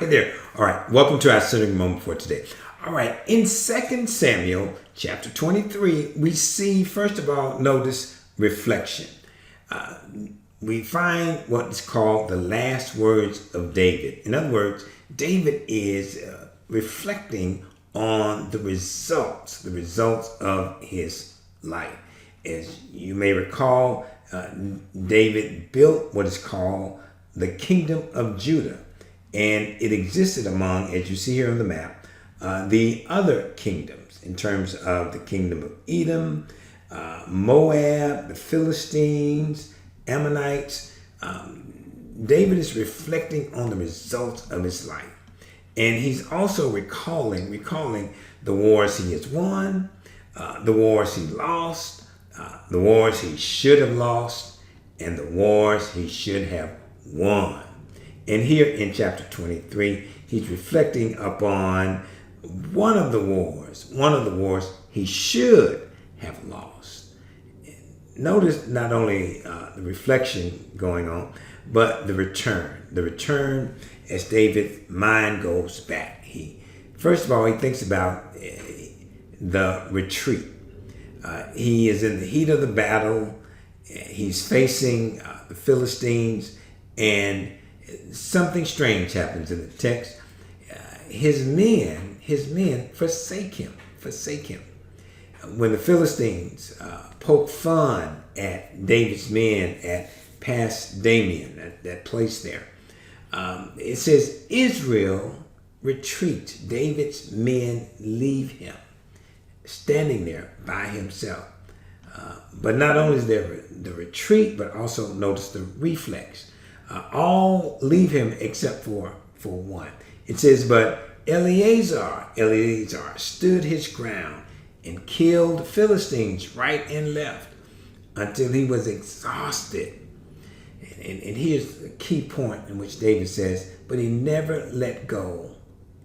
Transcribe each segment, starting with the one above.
right there. All right, welcome to our centering moment for today. All right, in 2 Samuel chapter 23, we see, first of all, notice reflection. We find what is called the last words of David. In other words, David is reflecting on the results of his life. As you may recall, David built what is called the kingdom of Judah, and it existed among, as you see here on the map, the other kingdoms in terms of the kingdom of Edom, Moab, the Philistines, Ammonites. David is reflecting on the results of his life. And he's also recalling the wars he has won, the wars he lost, the wars he should have lost, and the wars he should have won. And here in chapter 23, he's reflecting upon one of the wars he should have lost. Notice not only the reflection going on, but the return as David's mind goes back. First of all, he thinks about the retreat. He is in the heat of the battle. He's facing the Philistines, and something strange happens in the text. His men forsake him. When the Philistines poke fun at David's men at Pas Damian, that place there, it says Israel retreats. David's men leave him, standing there by himself. But not only is there the retreat, but also notice the reflex. All leave him except for one. It says, but El-ee-A-zar stood his ground and killed the Philistines right and left until he was exhausted. And here's the key point in which David says, but he never let go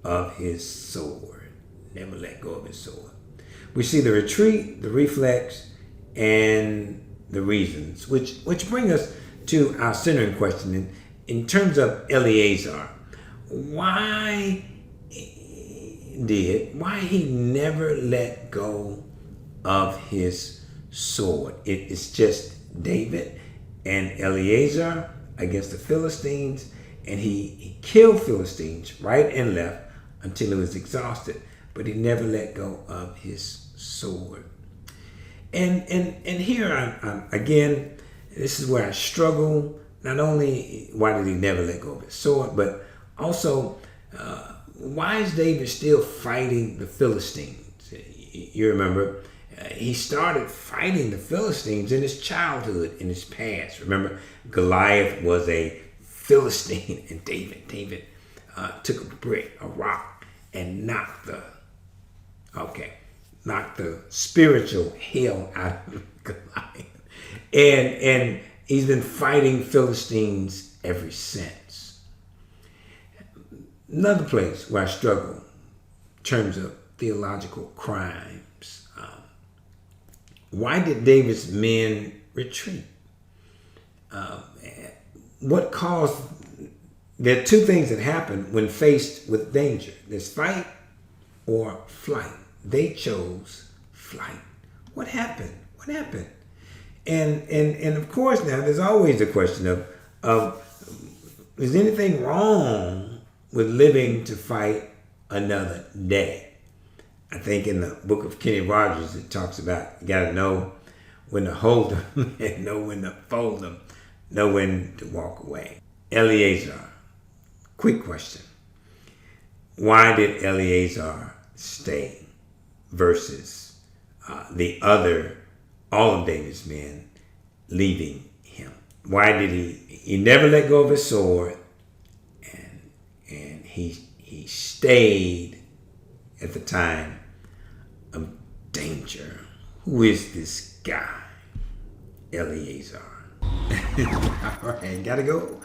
of his sword. Never let go of his sword. We see the retreat, the reflex, and the reasons, which bring us to our centering question in terms of El-ee-A-zar. Why he never let go of his sword? It's just David and El-ee-A-zar against the Philistines, and he killed Philistines right and left until he was exhausted, but he never let go of his sword. And here I'm again, this is where I struggle. Not only why did he never let go of his sword, but also why is David still fighting the Philistines? You remember, he started fighting the Philistines in his childhood, in his past. Remember, Goliath was a Philistine, and David took a brick, a rock, and knocked the spiritual hell out of Goliath. And he's been fighting Philistines ever since. Another place where I struggle in terms of theological crimes. Why did David's men retreat? What caused... There are two things that happen when faced with danger. There's fight or flight. They chose flight. What happened? And of course now there's always the question of is anything wrong with living to fight another day? I think in the book of Kenny Rogers it talks about you got to know when to hold them and know when to fold them, know when to walk away. El-ee-A-zar. Quick question. Why did El-ee-A-zar stay versus all of David's men leaving him? Why did he never let go of his sword, and he stayed at the time of danger? Who is this guy? El-ee-A-zar. All right, gotta go.